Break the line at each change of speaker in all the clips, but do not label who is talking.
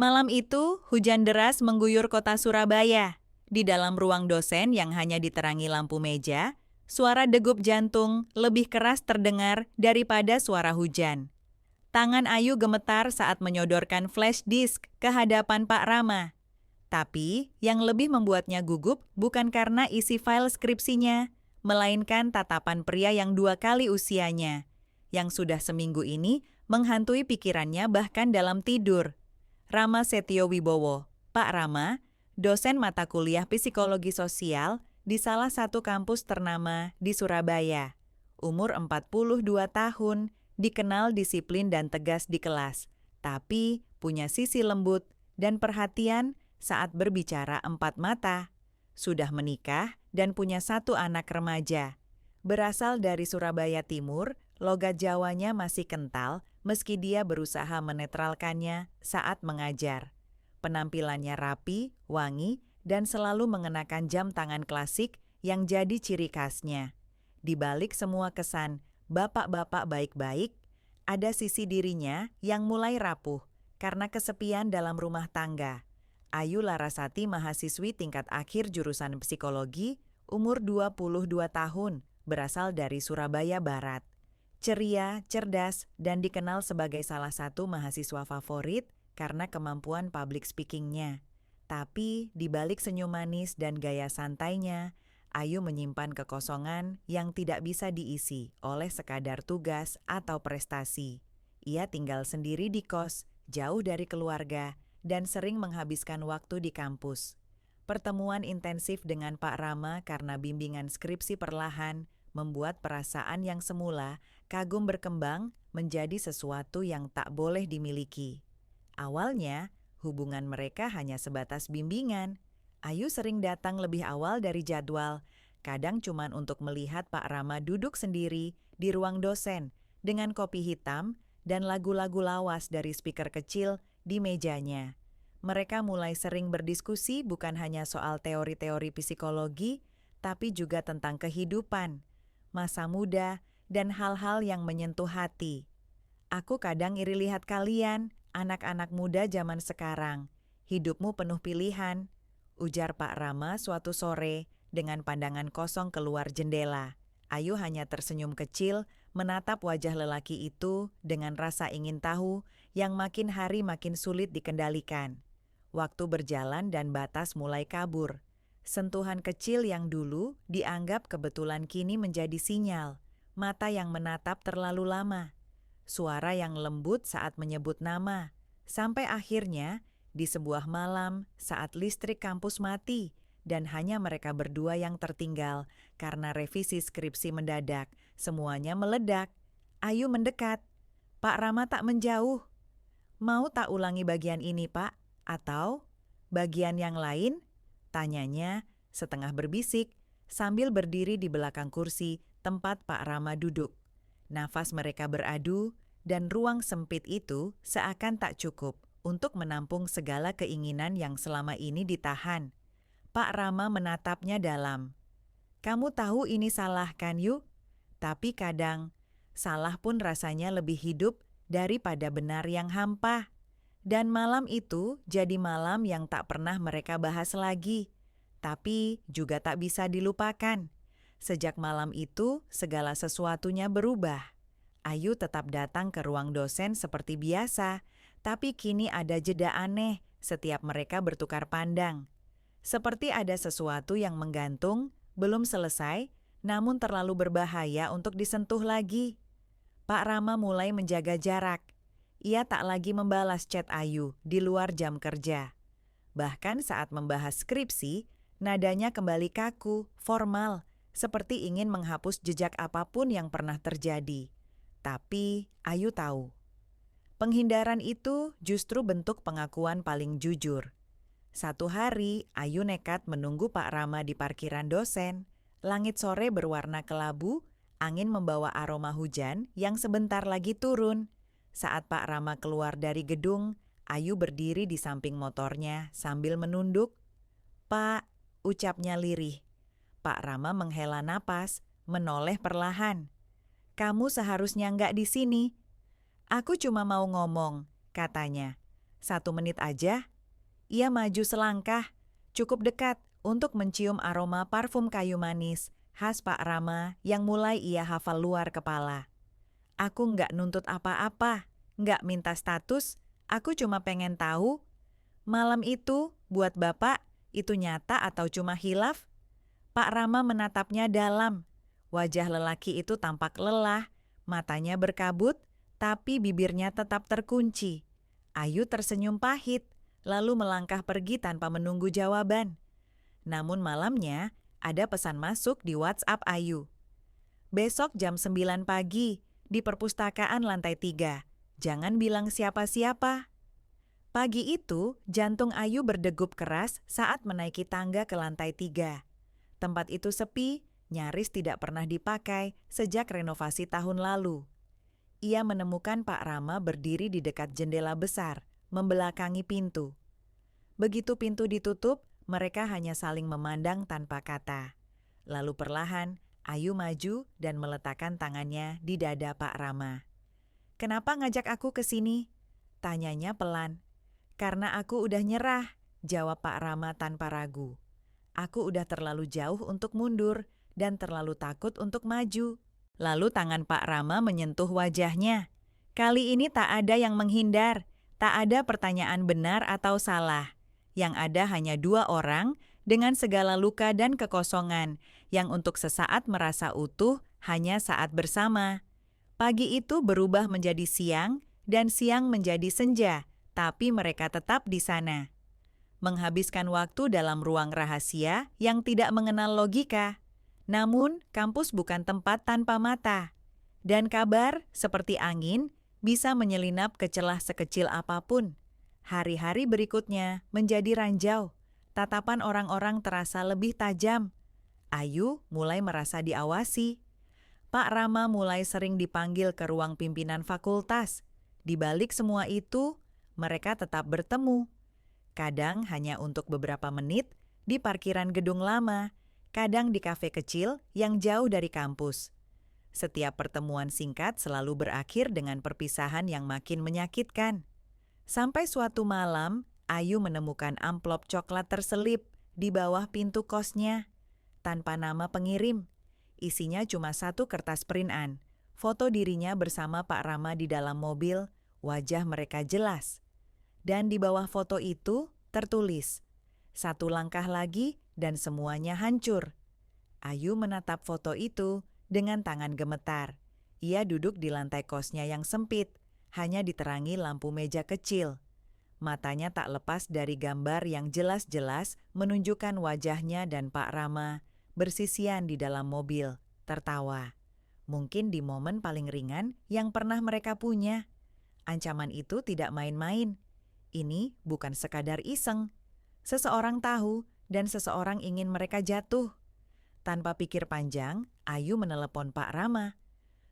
Malam itu, hujan deras mengguyur kota Surabaya. Di dalam ruang dosen yang hanya diterangi lampu meja, suara degup jantung lebih keras terdengar daripada suara hujan. Tangan Ayu gemetar saat menyodorkan flash disk ke hadapan Pak Rama. Tapi, yang lebih membuatnya gugup bukan karena isi file skripsinya, melainkan tatapan pria yang 2 kali usianya, yang sudah seminggu ini menghantui pikirannya bahkan dalam tidur. Rama Setio Wibowo, Pak Rama, dosen mata kuliah psikologi sosial di salah satu kampus ternama di Surabaya. Umur 42 tahun, dikenal disiplin dan tegas di kelas, tapi punya sisi lembut dan perhatian saat berbicara empat mata. Sudah menikah dan punya 1 anak remaja. Berasal dari Surabaya Timur, logat Jawanya masih kental meski dia berusaha menetralkannya saat mengajar. Penampilannya rapi, wangi, dan selalu mengenakan jam tangan klasik yang jadi ciri khasnya. Di balik semua kesan bapak-bapak baik-baik, ada sisi dirinya yang mulai rapuh karena kesepian dalam rumah tangga. Ayu Larasati, mahasiswi tingkat akhir jurusan psikologi, umur 22 tahun, berasal dari Surabaya Barat. Ceria, cerdas, dan dikenal sebagai salah satu mahasiswa favorit karena kemampuan public speaking-nya. Tapi, di balik senyum manis dan gaya santainya, Ayu menyimpan kekosongan yang tidak bisa diisi oleh sekadar tugas atau prestasi. Ia tinggal sendiri di kos, jauh dari keluarga, dan sering menghabiskan waktu di kampus. Pertemuan intensif dengan Pak Rama karena bimbingan skripsi perlahan membuat perasaan yang semula kagum berkembang menjadi sesuatu yang tak boleh dimiliki. Awalnya, hubungan mereka hanya sebatas bimbingan. Ayu sering datang lebih awal dari jadwal, kadang cuman untuk melihat Pak Rama duduk sendiri di ruang dosen dengan kopi hitam dan lagu-lagu lawas dari speaker kecil di mejanya. Mereka mulai sering berdiskusi bukan hanya soal teori-teori psikologi, tapi juga tentang kehidupan, masa muda, dan hal-hal yang menyentuh hati. Aku kadang iri lihat kalian, anak-anak muda zaman sekarang. Hidupmu penuh pilihan, ujar Pak Rama suatu sore dengan pandangan kosong keluar jendela. Ayu hanya tersenyum kecil menatap wajah lelaki itu dengan rasa ingin tahu yang makin hari makin sulit dikendalikan. Waktu berjalan dan batas mulai kabur. Sentuhan kecil yang dulu dianggap kebetulan kini menjadi sinyal. Mata yang menatap terlalu lama. Suara yang lembut saat menyebut nama. Sampai akhirnya, di sebuah malam saat listrik kampus mati dan hanya mereka berdua yang tertinggal karena revisi skripsi mendadak, semuanya meledak. Ayu mendekat. Pak Rama tak menjauh. Mau tak ulangi bagian ini, Pak? Atau bagian yang lain? Tanyanya setengah berbisik sambil berdiri di belakang kursi tempat Pak Rama duduk. Nafas mereka beradu dan ruang sempit itu seakan tak cukup untuk menampung segala keinginan yang selama ini ditahan. Pak Rama menatapnya dalam. Kamu tahu ini salah kan, Yu? Tapi kadang, salah pun rasanya lebih hidup daripada benar yang hampa. Dan malam itu jadi malam yang tak pernah mereka bahas lagi. Tapi juga tak bisa dilupakan. Sejak malam itu, segala sesuatunya berubah. Ayu tetap datang ke ruang dosen seperti biasa, tapi kini ada jeda aneh setiap mereka bertukar pandang. Seperti ada sesuatu yang menggantung, belum selesai, namun terlalu berbahaya untuk disentuh lagi. Pak Rama mulai menjaga jarak. Ia tak lagi membalas chat Ayu di luar jam kerja. Bahkan saat membahas skripsi, nadanya kembali kaku, formal, seperti ingin menghapus jejak apapun yang pernah terjadi. Tapi Ayu tahu, penghindaran itu justru bentuk pengakuan paling jujur. Satu hari, Ayu nekat menunggu Pak Rama di parkiran dosen. Langit sore berwarna kelabu, angin membawa aroma hujan yang sebentar lagi turun. Saat Pak Rama keluar dari gedung, Ayu berdiri di samping motornya sambil menunduk. Pak, ucapnya lirih. Pak Rama menghela napas, menoleh perlahan. Kamu seharusnya nggak di sini. Aku cuma mau ngomong, katanya. 1 menit aja. Ia maju selangkah, cukup dekat untuk mencium aroma parfum kayu manis khas Pak Rama yang mulai ia hafal luar kepala. Aku nggak nuntut apa-apa, nggak minta status, aku cuma pengen tahu, malam itu buat Bapak itu nyata atau cuma hilaf? Pak Rama menatapnya dalam. Wajah lelaki itu tampak lelah, matanya berkabut, tapi bibirnya tetap terkunci. Ayu tersenyum pahit, lalu melangkah pergi tanpa menunggu jawaban. Namun malamnya, ada pesan masuk di WhatsApp Ayu. Besok jam 9 pagi, di perpustakaan lantai 3. Jangan bilang siapa-siapa. Pagi itu, jantung Ayu berdegup keras saat menaiki tangga ke lantai 3. Tempat itu sepi, nyaris tidak pernah dipakai sejak renovasi tahun lalu. Ia menemukan Pak Rama berdiri di dekat jendela besar, membelakangi pintu. Begitu pintu ditutup, mereka hanya saling memandang tanpa kata. Lalu perlahan, Ayu maju dan meletakkan tangannya di dada Pak Rama. "Kenapa ngajak aku ke sini?" tanyanya pelan. "Karena aku udah nyerah," jawab Pak Rama tanpa ragu. "Aku udah terlalu jauh untuk mundur dan terlalu takut untuk maju." Lalu tangan Pak Rama menyentuh wajahnya. Kali ini tak ada yang menghindar, tak ada pertanyaan benar atau salah. Yang ada hanya 2 orang dengan segala luka dan kekosongan yang untuk sesaat merasa utuh hanya saat bersama. Pagi itu berubah menjadi siang dan siang menjadi senja, tapi mereka tetap di sana. Menghabiskan waktu dalam ruang rahasia yang tidak mengenal logika. Namun, kampus bukan tempat tanpa mata. Dan kabar, seperti angin, bisa menyelinap ke celah sekecil apapun. Hari-hari berikutnya menjadi ranjau. Tatapan orang-orang terasa lebih tajam. Ayu mulai merasa diawasi. Pak Rama mulai sering dipanggil ke ruang pimpinan fakultas. Di balik semua itu, mereka tetap bertemu. Kadang hanya untuk beberapa menit di parkiran gedung lama, kadang di kafe kecil yang jauh dari kampus. Setiap pertemuan singkat selalu berakhir dengan perpisahan yang makin menyakitkan. Sampai suatu malam, Ayu menemukan amplop coklat terselip di bawah pintu kosnya, tanpa nama pengirim. Isinya cuma 1 kertas printan, foto dirinya bersama Pak Rama di dalam mobil, wajah mereka jelas. Dan di bawah foto itu tertulis, 1 langkah lagi dan semuanya hancur. Ayu menatap foto itu dengan tangan gemetar. Ia duduk di lantai kosnya yang sempit, hanya diterangi lampu meja kecil. Matanya tak lepas dari gambar yang jelas-jelas menunjukkan wajahnya dan Pak Rama bersisian di dalam mobil, tertawa. Mungkin di momen paling ringan yang pernah mereka punya. Ancaman itu tidak main-main. Ini bukan sekadar iseng. Seseorang tahu dan seseorang ingin mereka jatuh. Tanpa pikir panjang, Ayu menelepon Pak Rama.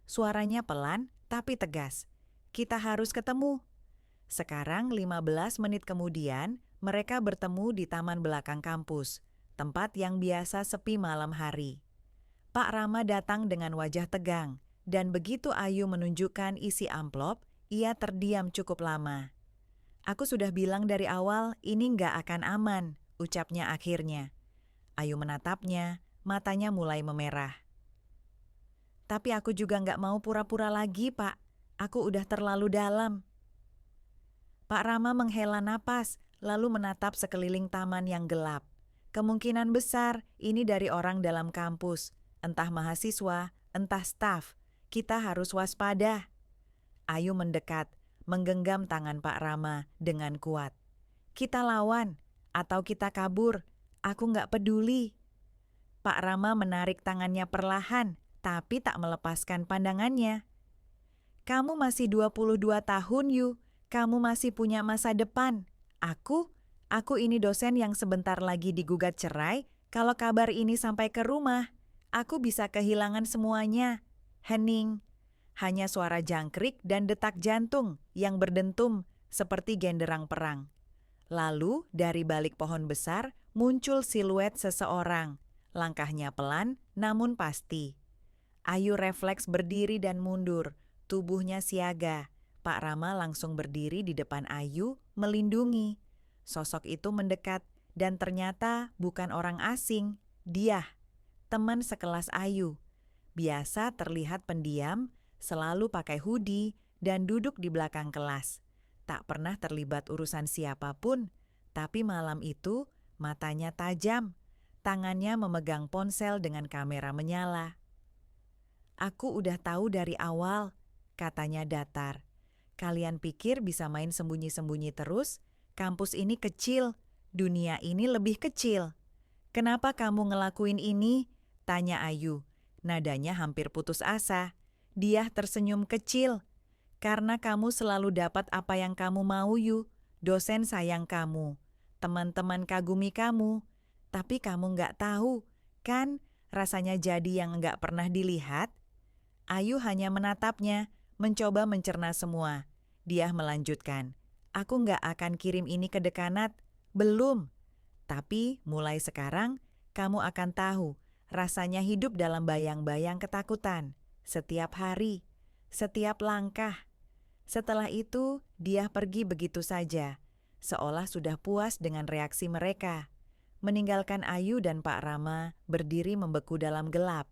Suaranya pelan tapi tegas. "Kita harus ketemu." Sekarang 15 menit kemudian, mereka bertemu di taman belakang kampus, tempat yang biasa sepi malam hari. Pak Rama datang dengan wajah tegang, dan begitu Ayu menunjukkan isi amplop, ia terdiam cukup lama. "Aku sudah bilang dari awal ini nggak akan aman," ucapnya akhirnya. Ayu menatapnya, matanya mulai memerah. "Tapi aku juga nggak mau pura-pura lagi, Pak. Aku udah terlalu dalam." Pak Rama menghela napas, lalu menatap sekeliling taman yang gelap. Kemungkinan besar ini dari orang dalam kampus, entah mahasiswa, entah staf. Kita harus waspada. Ayu mendekat, menggenggam tangan Pak Rama dengan kuat. "Kita lawan, atau kita kabur. Aku nggak peduli." Pak Rama menarik tangannya perlahan, tapi tak melepaskan pandangannya. "Kamu masih 22 tahun, Yu. Kamu masih punya masa depan. Aku ini dosen yang sebentar lagi digugat cerai. Kalau kabar ini sampai ke rumah, aku bisa kehilangan semuanya." Hening. Hanya suara jangkrik dan detak jantung yang berdentum seperti genderang perang. Lalu dari balik pohon besar muncul siluet seseorang. Langkahnya pelan namun pasti. Ayu refleks berdiri dan mundur, tubuhnya siaga. Pak Rama langsung berdiri di depan Ayu, melindungi. Sosok itu mendekat dan ternyata bukan orang asing, dia, teman sekelas Ayu. Biasa terlihat pendiam, selalu pakai hoodie dan duduk di belakang kelas. Tak pernah terlibat urusan siapapun, tapi malam itu matanya tajam, tangannya memegang ponsel dengan kamera menyala. "Aku udah tahu dari awal," katanya datar. "Kalian pikir bisa main sembunyi-sembunyi terus? Kampus ini kecil, dunia ini lebih kecil. Kenapa kamu ngelakuin ini?" tanya Ayu. Nadanya hampir putus asa. Dia tersenyum kecil. "Karena kamu selalu dapat apa yang kamu mau, Yu. Dosen sayang kamu, teman-teman kagumi kamu. Tapi kamu nggak tahu, kan rasanya jadi yang nggak pernah dilihat?" Ayu hanya menatapnya, mencoba mencerna semua. Dia melanjutkan, "Aku nggak akan kirim ini ke dekanat. Belum. Tapi mulai sekarang, kamu akan tahu rasanya hidup dalam bayang-bayang ketakutan. Setiap hari, setiap langkah." Setelah itu, dia pergi begitu saja, seolah sudah puas dengan reaksi mereka. Meninggalkan Ayu dan Pak Rama berdiri membeku dalam gelap.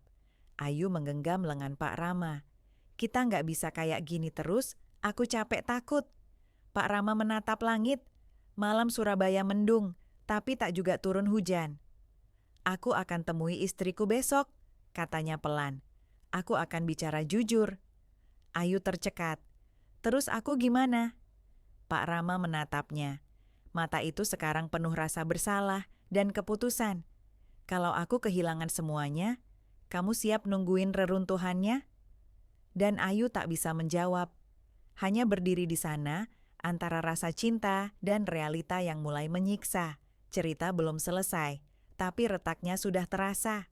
Ayu menggenggam lengan Pak Rama. "Kita nggak bisa kayak gini terus, aku capek takut." Pak Rama menatap langit. Malam Surabaya mendung, tapi tak juga turun hujan. "Aku akan temui istriku besok," katanya pelan. "Aku akan bicara jujur." Ayu tercekat. "Terus aku gimana?" Pak Rama menatapnya. Mata itu sekarang penuh rasa bersalah dan keputusan. "Kalau aku kehilangan semuanya, kamu siap nungguin reruntuhannya?" Dan Ayu tak bisa menjawab. Hanya berdiri di sana, antara rasa cinta dan realita yang mulai menyiksa. Cerita belum selesai, tapi retaknya sudah terasa.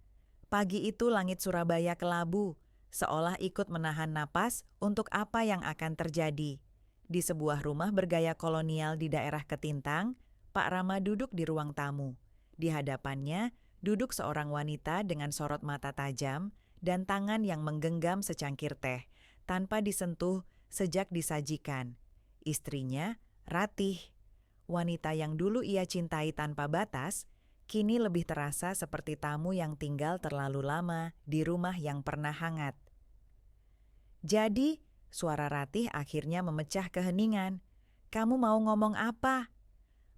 Pagi itu langit Surabaya kelabu, seolah ikut menahan napas untuk apa yang akan terjadi. Di sebuah rumah bergaya kolonial di daerah Ketintang, Pak Rama duduk di ruang tamu. Di hadapannya duduk seorang wanita dengan sorot mata tajam dan tangan yang menggenggam secangkir teh, tanpa disentuh sejak disajikan. Istrinya, Ratih. Wanita yang dulu ia cintai tanpa batas, kini lebih terasa seperti tamu yang tinggal terlalu lama di rumah yang pernah hangat. "Jadi," suara Ratih akhirnya memecah keheningan. "Kamu mau ngomong apa?"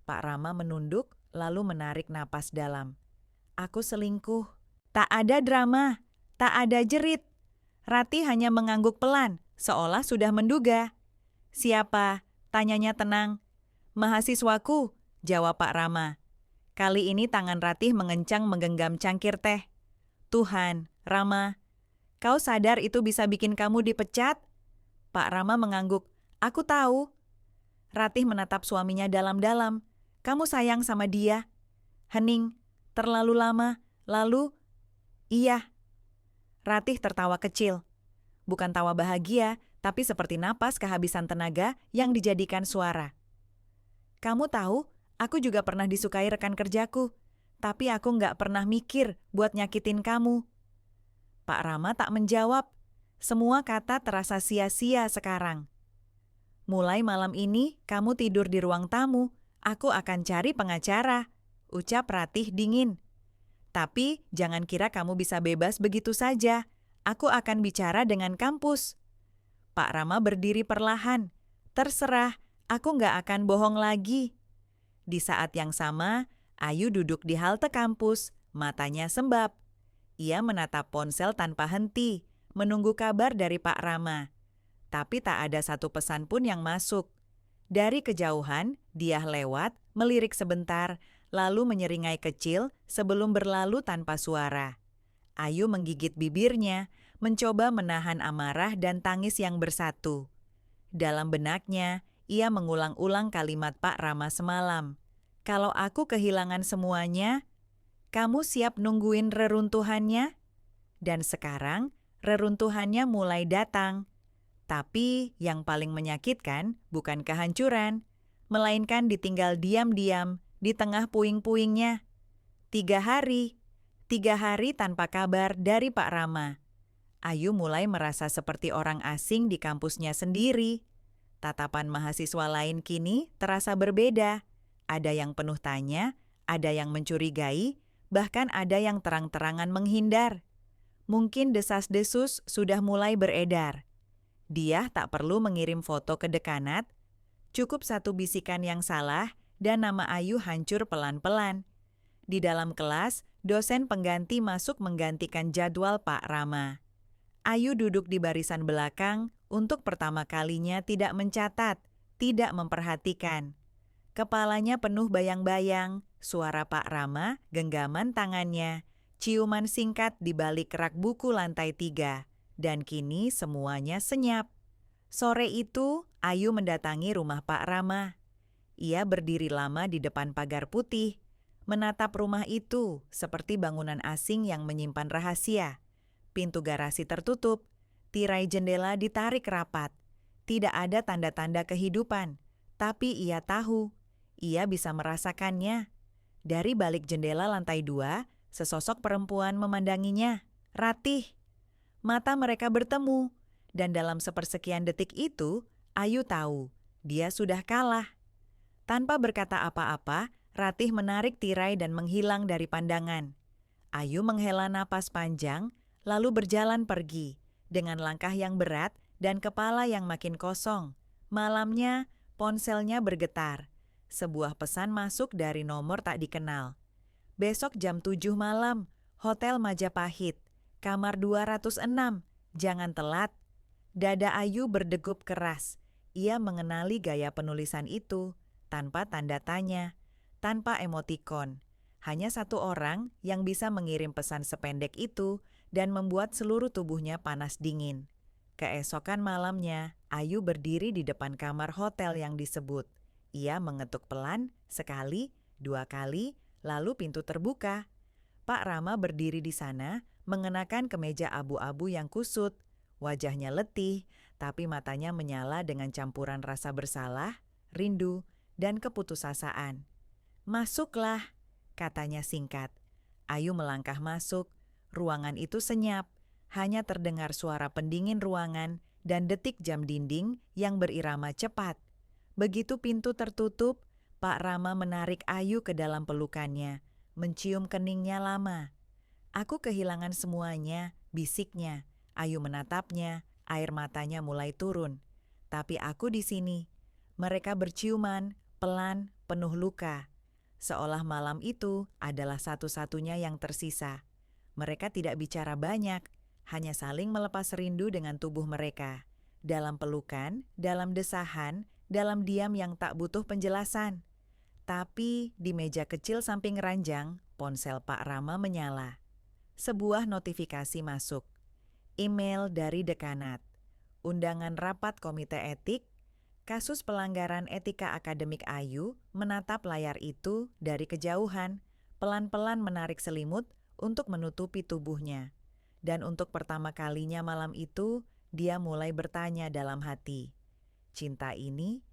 Pak Rama menunduk, lalu menarik napas dalam. "Aku selingkuh." Tak ada drama, tak ada jerit. Ratih hanya mengangguk pelan, seolah sudah menduga. "Siapa?" tanyanya tenang. "Mahasiswaku," jawab Pak Rama. Kali ini tangan Ratih mengencang menggenggam cangkir teh. "Tuhan, Rama, kau sadar itu bisa bikin kamu dipecat?" Pak Rama mengangguk. "Aku tahu." Ratih menatap suaminya dalam-dalam. "Kamu sayang sama dia?" Hening, terlalu lama, lalu, "Iya." Ratih tertawa kecil. Bukan tawa bahagia, tapi seperti napas kehabisan tenaga yang dijadikan suara. "Kamu tahu, aku juga pernah disukai rekan kerjaku, tapi aku nggak pernah mikir buat nyakitin kamu." Pak Rama tak menjawab. Semua kata terasa sia-sia sekarang. "Mulai malam ini, kamu tidur di ruang tamu. Aku akan cari pengacara," ucap Ratih dingin. "Tapi jangan kira kamu bisa bebas begitu saja. Aku akan bicara dengan kampus." Pak Rama berdiri perlahan. "Terserah, aku nggak akan bohong lagi." Di saat yang sama, Ayu duduk di halte kampus, matanya sembab. Ia menatap ponsel tanpa henti, menunggu kabar dari Pak Rama. Tapi tak ada satu pesan pun yang masuk. Dari kejauhan, dia lewat, melirik sebentar, lalu menyeringai kecil sebelum berlalu tanpa suara. Ayu menggigit bibirnya, mencoba menahan amarah dan tangis yang bersatu. Dalam benaknya, ia mengulang-ulang kalimat Pak Rama semalam. "Kalau aku kehilangan semuanya, kamu siap nungguin reruntuhannya?" Dan sekarang, reruntuhannya mulai datang. Tapi yang paling menyakitkan bukan kehancuran, melainkan ditinggal diam-diam di tengah puing-puingnya. 3 hari tanpa kabar dari Pak Rama. Ayu mulai merasa seperti orang asing di kampusnya sendiri. Tatapan mahasiswa lain kini terasa berbeda. Ada yang penuh tanya, ada yang mencurigai, bahkan ada yang terang-terangan menghindar. Mungkin desas-desus sudah mulai beredar. Dia tak perlu mengirim foto ke dekanat, cukup satu bisikan yang salah dan nama Ayu hancur pelan-pelan. Di dalam kelas, dosen pengganti masuk menggantikan jadwal Pak Rama. Ayu duduk di barisan belakang untuk pertama kalinya tidak mencatat, tidak memperhatikan. Kepalanya penuh bayang-bayang, suara Pak Rama, genggaman tangannya, ciuman singkat di balik rak buku lantai 3, dan kini semuanya senyap. Sore itu, Ayu mendatangi rumah Pak Rama. Ia berdiri lama di depan pagar putih, menatap rumah itu seperti bangunan asing yang menyimpan rahasia. Pintu garasi tertutup, tirai jendela ditarik rapat. Tidak ada tanda-tanda kehidupan, tapi ia tahu, ia bisa merasakannya. Dari balik jendela lantai 2, sesosok perempuan memandanginya, Ratih. Mata mereka bertemu, dan dalam sepersekian detik itu, Ayu tahu, dia sudah kalah. Tanpa berkata apa-apa, Ratih menarik tirai dan menghilang dari pandangan. Ayu menghela napas panjang, lalu berjalan pergi, dengan langkah yang berat dan kepala yang makin kosong. Malamnya, ponselnya bergetar. Sebuah pesan masuk dari nomor tak dikenal. Besok jam 7 malam, Hotel Majapahit, kamar 206, jangan telat. Dada Ayu berdegup keras. Ia mengenali gaya penulisan itu, tanpa tanda tanya, tanpa emotikon. Hanya satu orang yang bisa mengirim pesan sependek itu dan membuat seluruh tubuhnya panas dingin. Keesokan malamnya, Ayu berdiri di depan kamar hotel yang disebut. Ia mengetuk pelan, sekali, 2 kali, lalu pintu terbuka. Pak Rama berdiri di sana, mengenakan kemeja abu-abu yang kusut. Wajahnya letih, tapi matanya menyala dengan campuran rasa bersalah, rindu, dan keputusasaan. "Masuklah," katanya singkat. Ayu melangkah masuk. Ruangan itu senyap. Hanya terdengar suara pendingin ruangan dan detik jam dinding yang berirama cepat. Begitu pintu tertutup, Pak Rama menarik Ayu ke dalam pelukannya, mencium keningnya lama. "Aku kehilangan semuanya," bisiknya. Ayu menatapnya, air matanya mulai turun. "Tapi aku di sini." Mereka berciuman, pelan, penuh luka. Seolah malam itu adalah satu-satunya yang tersisa. Mereka tidak bicara banyak, hanya saling melepas rindu dengan tubuh mereka. Dalam pelukan, dalam desahan, dalam diam yang tak butuh penjelasan. Tapi di meja kecil samping ranjang, ponsel Pak Rama menyala. Sebuah notifikasi masuk. Email dari dekanat. Undangan rapat komite etik. Kasus pelanggaran etika akademik Ayu menatap layar itu dari kejauhan, pelan-pelan menarik selimut untuk menutupi tubuhnya. Dan untuk pertama kalinya malam itu, dia mulai bertanya dalam hati. Cinta ini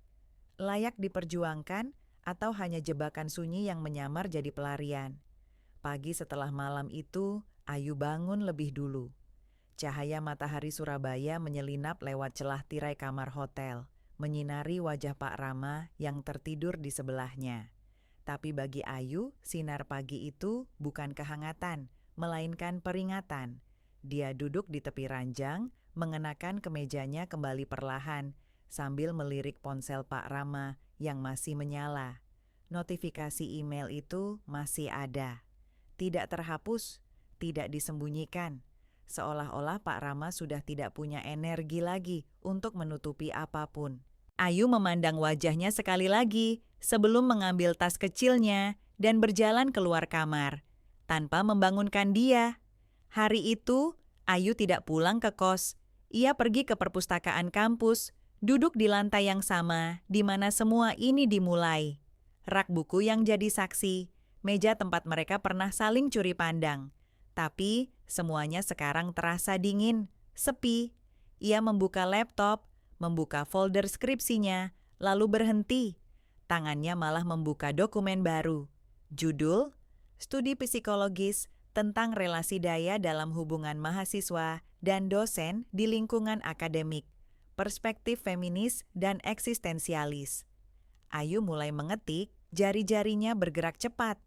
layak diperjuangkan atau hanya jebakan sunyi yang menyamar jadi pelarian? Pagi setelah malam itu, Ayu bangun lebih dulu. Cahaya matahari Surabaya menyelinap lewat celah tirai kamar hotel, menyinari wajah Pak Rama yang tertidur di sebelahnya. Tapi bagi Ayu, sinar pagi itu bukan kehangatan, melainkan peringatan. Dia duduk di tepi ranjang, mengenakan kemejanya kembali perlahan, sambil melirik ponsel Pak Rama yang masih menyala. Notifikasi email itu masih ada. Tidak terhapus, tidak disembunyikan. Seolah-olah Pak Rama sudah tidak punya energi lagi untuk menutupi apapun. Ayu memandang wajahnya sekali lagi sebelum mengambil tas kecilnya dan berjalan keluar kamar, tanpa membangunkan dia. Hari itu, Ayu tidak pulang ke kos. Ia pergi ke perpustakaan kampus, duduk di lantai yang sama di mana semua ini dimulai. Rak buku yang jadi saksi, meja tempat mereka pernah saling curi pandang. Tapi semuanya sekarang terasa dingin, sepi. Ia membuka laptop, membuka folder skripsinya, lalu berhenti. Tangannya malah membuka dokumen baru. Judul, Studi Psikologis tentang Relasi Daya dalam Hubungan Mahasiswa dan Dosen di Lingkungan Akademik. perspektif feminis dan eksistensialis. Ayu mulai mengetik, jari-jarinya bergerak cepat.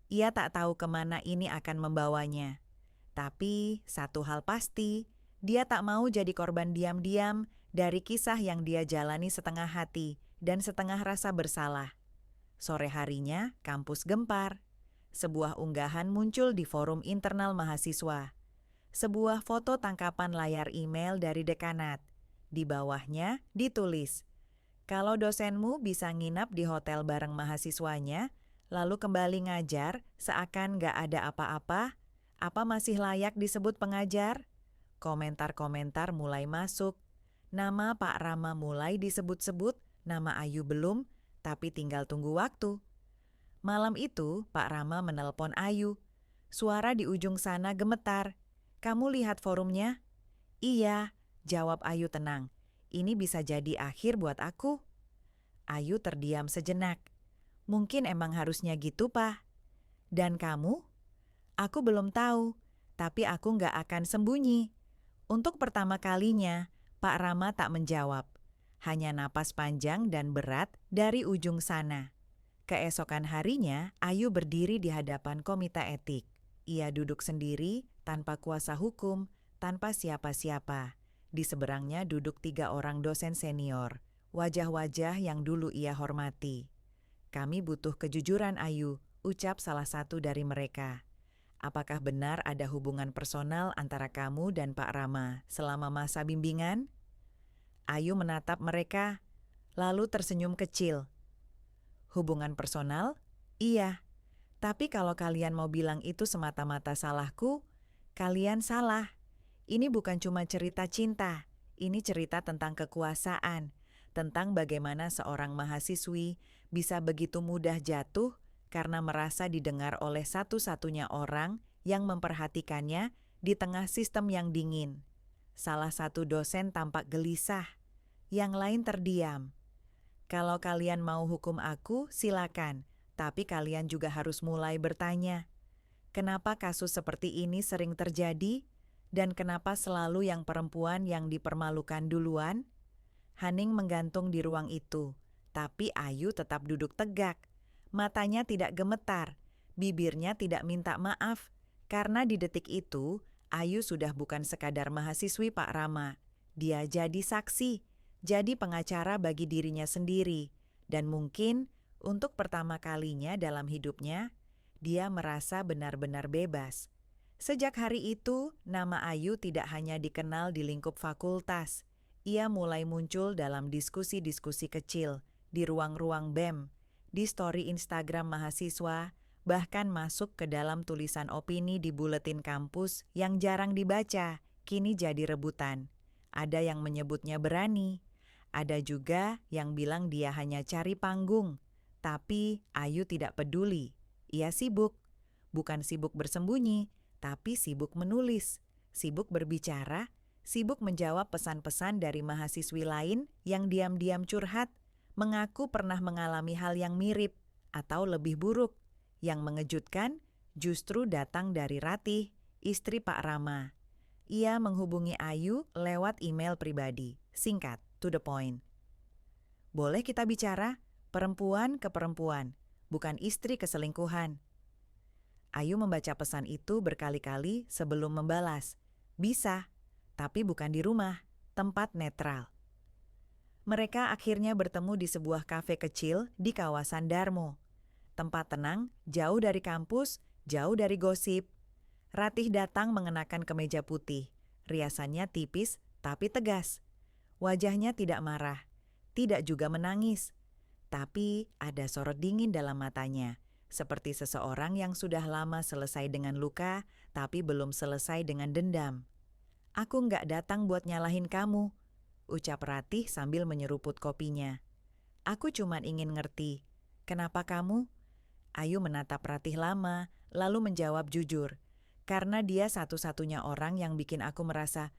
Ia tak tahu kemana ini akan membawanya. Tapi satu hal pasti, dia tak mau jadi korban diam-diam dari kisah yang dia jalani setengah hati dan setengah rasa bersalah. Sore harinya, kampus gempar. Sebuah unggahan muncul di forum internal mahasiswa. Sebuah foto tangkapan layar email dari dekanat. Di bawahnya ditulis, "Kalau dosenmu bisa nginap di hotel bareng mahasiswanya, lalu kembali ngajar seakan gak ada apa-apa, apa masih layak disebut pengajar?" Komentar-komentar mulai masuk. Nama Pak Rama mulai disebut-sebut, nama Ayu belum, tapi tinggal tunggu waktu. Malam itu, Pak Rama menelpon Ayu. Suara di ujung sana gemetar. "Kamu lihat forumnya?" "Iya," jawab Ayu tenang. "Ini bisa jadi akhir buat aku." Ayu terdiam sejenak. "Mungkin emang harusnya gitu, Pak." "Dan kamu?" "Aku belum tahu, tapi aku nggak akan sembunyi." Untuk pertama kalinya, Pak Rama tak menjawab. Hanya napas panjang dan berat dari ujung sana. Keesokan harinya, Ayu berdiri di hadapan komite etik. Ia duduk sendiri, tanpa kuasa hukum, tanpa siapa-siapa. Di seberangnya duduk 3 orang dosen senior, wajah-wajah yang dulu ia hormati. "Kami butuh kejujuran, Ayu," ucap salah satu dari mereka. "Apakah benar ada hubungan personal antara kamu dan Pak Rama selama masa bimbingan?" Ayu menatap mereka, lalu tersenyum kecil. "Hubungan personal? Iya. Tapi kalau kalian mau bilang itu semata-mata salahku, kalian salah. Ini bukan cuma cerita cinta, ini cerita tentang kekuasaan, tentang bagaimana seorang mahasiswi bisa begitu mudah jatuh karena merasa didengar oleh satu-satunya orang yang memperhatikannya di tengah sistem yang dingin." Salah satu dosen tampak gelisah, yang lain terdiam. "Kalau kalian mau hukum aku, silakan. Tapi kalian juga harus mulai bertanya, kenapa kasus seperti ini sering terjadi? Dan kenapa selalu yang perempuan yang dipermalukan duluan?" Haning menggantung di ruang itu, tapi Ayu tetap duduk tegak. Matanya tidak gemetar, bibirnya tidak minta maaf, karena di detik itu, Ayu sudah bukan sekadar mahasiswi Pak Rama. Dia jadi saksi, jadi pengacara bagi dirinya sendiri, dan mungkin untuk pertama kalinya dalam hidupnya, dia merasa benar-benar bebas. Sejak hari itu, nama Ayu tidak hanya dikenal di lingkup fakultas. Ia mulai muncul dalam diskusi-diskusi kecil, di ruang-ruang BEM, di story Instagram mahasiswa, bahkan masuk ke dalam tulisan opini di buletin kampus yang jarang dibaca, kini jadi rebutan. Ada yang menyebutnya berani, ada juga yang bilang dia hanya cari panggung. Tapi Ayu tidak peduli. Ia sibuk. Bukan sibuk bersembunyi, tapi sibuk menulis, sibuk berbicara, sibuk menjawab pesan-pesan dari mahasiswi lain yang diam-diam curhat, mengaku pernah mengalami hal yang mirip atau lebih buruk. Yang mengejutkan justru datang dari Ratih, istri Pak Rama. Ia menghubungi Ayu lewat email pribadi, singkat, to the point. "Boleh kita bicara? Perempuan ke perempuan, bukan istri ke selingkuhan." Ayu membaca pesan itu berkali-kali sebelum membalas. "Bisa, tapi bukan di rumah, tempat netral." Mereka akhirnya bertemu di sebuah kafe kecil di kawasan Darmo. Tempat tenang, jauh dari kampus, jauh dari gosip. Ratih datang mengenakan kemeja putih. Riasannya tipis tapi tegas. Wajahnya tidak marah, tidak juga menangis. Tapi ada sorot dingin dalam matanya, seperti seseorang yang sudah lama selesai dengan luka, tapi belum selesai dengan dendam. "Aku nggak datang buat nyalahin kamu," ucap Ratih sambil menyeruput kopinya. "Aku cuma ingin ngerti, kenapa kamu?" Ayu menatap Ratih lama, lalu menjawab jujur, "Karena dia satu-satunya orang yang bikin aku merasa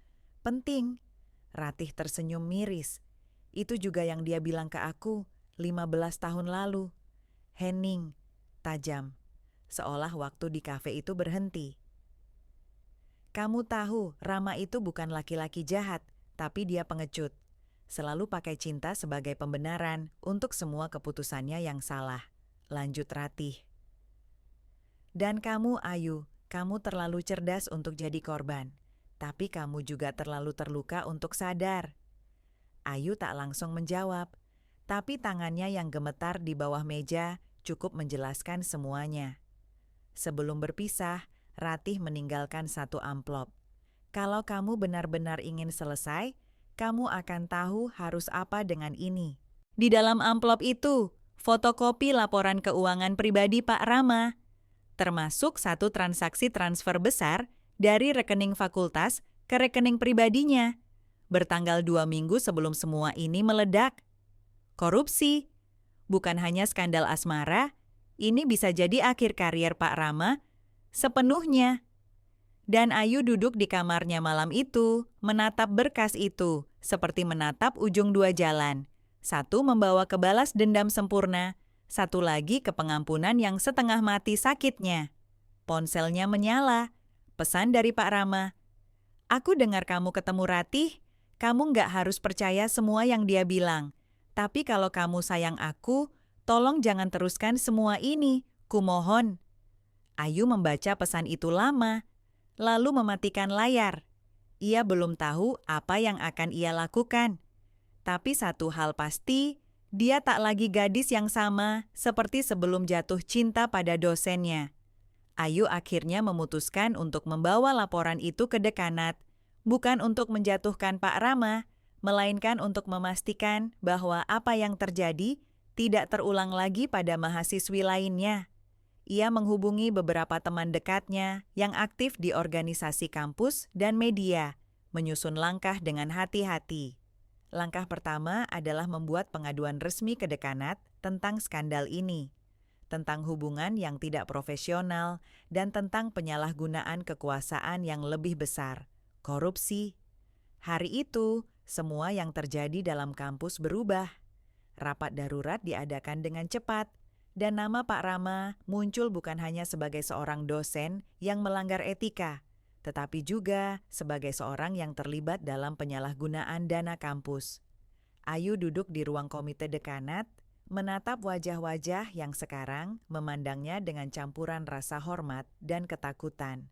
penting." Ratih tersenyum miris. "Itu juga yang dia bilang ke aku 15 tahun lalu." Hening, tajam, seolah waktu di kafe itu berhenti. "Kamu tahu, Rama itu bukan laki-laki jahat, tapi dia pengecut. Selalu pakai cinta sebagai pembenaran untuk semua keputusannya yang salah. Lanjut Ratih. Dan kamu, Ayu, kamu terlalu cerdas untuk jadi korban. Tapi kamu juga terlalu terluka untuk sadar. Ayu tak langsung menjawab, tapi tangannya yang gemetar di bawah meja cukup menjelaskan semuanya. Sebelum berpisah, Ratih meninggalkan satu amplop. Kalau kamu benar-benar ingin selesai, kamu akan tahu harus apa dengan ini. Di dalam amplop itu, fotokopi laporan keuangan pribadi Pak Rama, termasuk satu transaksi transfer besar dari rekening fakultas ke rekening pribadinya, bertanggal 2 minggu sebelum semua ini meledak. Korupsi, bukan hanya skandal asmara, ini bisa jadi akhir karier Pak Rama sepenuhnya. Dan Ayu duduk di kamarnya malam itu, menatap berkas itu, seperti menatap ujung dua jalan. Satu membawa ke balas dendam sempurna, satu lagi ke pengampunan yang setengah mati sakitnya. Ponselnya menyala. Pesan dari Pak Rama. Aku dengar kamu ketemu Ratih, kamu nggak harus percaya semua yang dia bilang. Tapi kalau kamu sayang aku, tolong jangan teruskan semua ini, kumohon. Ayu membaca pesan itu lama, lalu mematikan layar. Ia belum tahu apa yang akan ia lakukan. Tapi satu hal pasti, dia tak lagi gadis yang sama seperti sebelum jatuh cinta pada dosennya. Ayu akhirnya memutuskan untuk membawa laporan itu ke dekanat, bukan untuk menjatuhkan Pak Rama, melainkan untuk memastikan bahwa apa yang terjadi tidak terulang lagi pada mahasiswi lainnya. Ia menghubungi beberapa teman dekatnya yang aktif di organisasi kampus dan media, menyusun langkah dengan hati-hati. Langkah pertama adalah membuat pengaduan resmi ke dekanat tentang skandal ini, tentang hubungan yang tidak profesional, dan tentang penyalahgunaan kekuasaan yang lebih besar, korupsi. Hari itu, semua yang terjadi dalam kampus berubah. Rapat darurat diadakan dengan cepat, dan nama Pak Rama muncul bukan hanya sebagai seorang dosen yang melanggar etika, tetapi juga sebagai seorang yang terlibat dalam penyalahgunaan dana kampus. Ayu duduk di ruang komite dekanat, menatap wajah-wajah yang sekarang memandangnya dengan campuran rasa hormat dan ketakutan.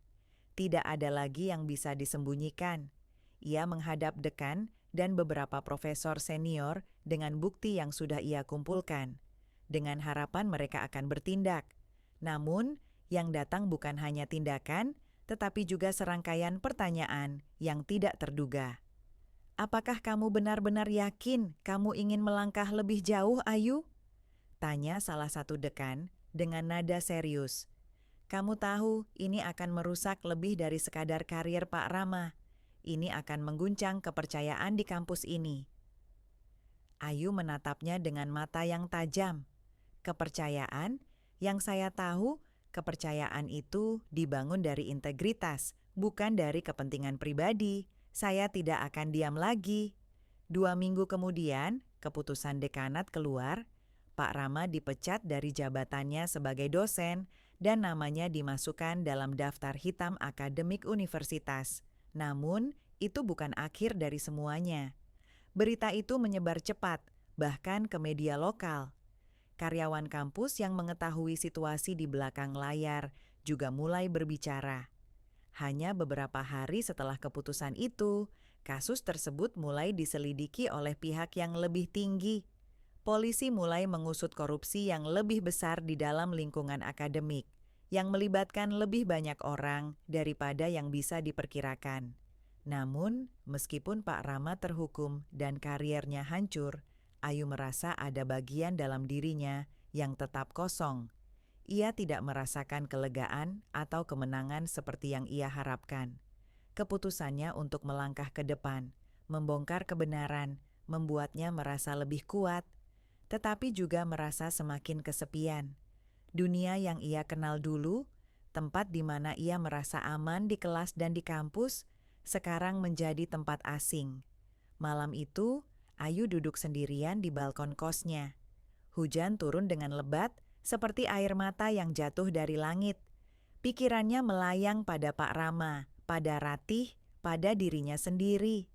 Tidak ada lagi yang bisa disembunyikan. Ia menghadap dekan dan beberapa profesor senior dengan bukti yang sudah ia kumpulkan, dengan harapan mereka akan bertindak. Namun, yang datang bukan hanya tindakan, tetapi juga serangkaian pertanyaan yang tidak terduga. Apakah kamu benar-benar yakin kamu ingin melangkah lebih jauh, Ayu? Tanya salah satu dekan dengan nada serius. Kamu tahu ini akan merusak lebih dari sekadar karier Pak Rama. Ini akan mengguncang kepercayaan di kampus ini. Ayu menatapnya dengan mata yang tajam. Kepercayaan, yang saya tahu, kepercayaan itu dibangun dari integritas, bukan dari kepentingan pribadi. Saya tidak akan diam lagi. 2 minggu kemudian, keputusan dekanat keluar. Pak Rama dipecat dari jabatannya sebagai dosen dan namanya dimasukkan dalam daftar hitam akademik universitas. Namun, itu bukan akhir dari semuanya. Berita itu menyebar cepat, bahkan ke media lokal. Karyawan kampus yang mengetahui situasi di belakang layar juga mulai berbicara. Hanya beberapa hari setelah keputusan itu, kasus tersebut mulai diselidiki oleh pihak yang lebih tinggi. Polisi mulai mengusut korupsi yang lebih besar di dalam lingkungan akademik, yang melibatkan lebih banyak orang daripada yang bisa diperkirakan. Namun, meskipun Pak Rama terhukum dan kariernya hancur, Ayu merasa ada bagian dalam dirinya yang tetap kosong. Ia tidak merasakan kelegaan atau kemenangan seperti yang ia harapkan. Keputusannya untuk melangkah ke depan, membongkar kebenaran, membuatnya merasa lebih kuat, tetapi juga merasa semakin kesepian. Dunia yang ia kenal dulu, tempat di mana ia merasa aman di kelas dan di kampus, sekarang menjadi tempat asing. Malam itu, Ayu duduk sendirian di balkon kosnya. Hujan turun dengan lebat, seperti air mata yang jatuh dari langit. Pikirannya melayang pada Pak Rama, pada Ratih, pada dirinya sendiri.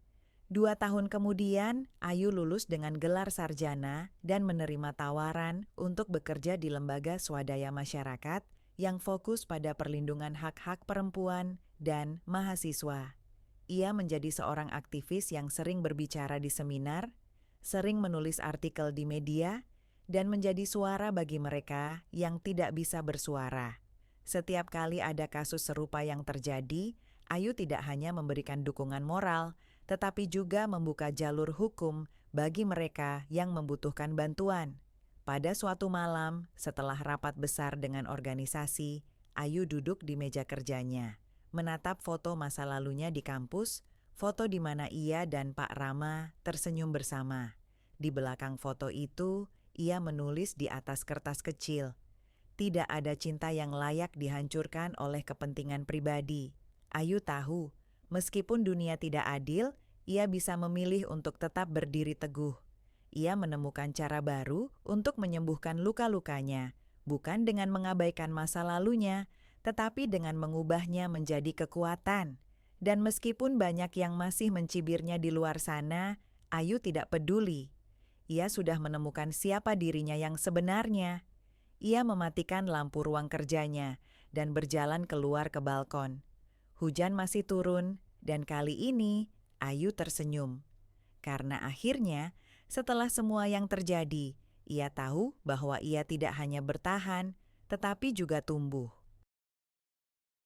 2 tahun kemudian, Ayu lulus dengan gelar sarjana dan menerima tawaran untuk bekerja di lembaga swadaya masyarakat yang fokus pada perlindungan hak-hak perempuan dan mahasiswa. Ia menjadi seorang aktivis yang sering berbicara di seminar, sering menulis artikel di media, dan menjadi suara bagi mereka yang tidak bisa bersuara. Setiap kali ada kasus serupa yang terjadi, Ayu tidak hanya memberikan dukungan moral, tetapi juga membuka jalur hukum bagi mereka yang membutuhkan bantuan. Pada suatu malam, setelah rapat besar dengan organisasi, Ayu duduk di meja kerjanya, menatap foto masa lalunya di kampus, foto di mana ia dan Pak Rama tersenyum bersama. Di belakang foto itu, ia menulis di atas kertas kecil, "Tidak ada cinta yang layak dihancurkan oleh kepentingan pribadi." Ayu tahu, meskipun dunia tidak adil, ia bisa memilih untuk tetap berdiri teguh. Ia menemukan cara baru untuk menyembuhkan luka-lukanya, bukan dengan mengabaikan masa lalunya, tetapi dengan mengubahnya menjadi kekuatan. Dan meskipun banyak yang masih mencibirnya di luar sana, Ayu tidak peduli. Ia sudah menemukan siapa dirinya yang sebenarnya. Ia mematikan lampu ruang kerjanya dan berjalan keluar ke balkon. Hujan masih turun, dan kali ini Ayu tersenyum. Karena akhirnya, setelah semua yang terjadi, ia tahu bahwa ia tidak hanya bertahan, tetapi juga tumbuh.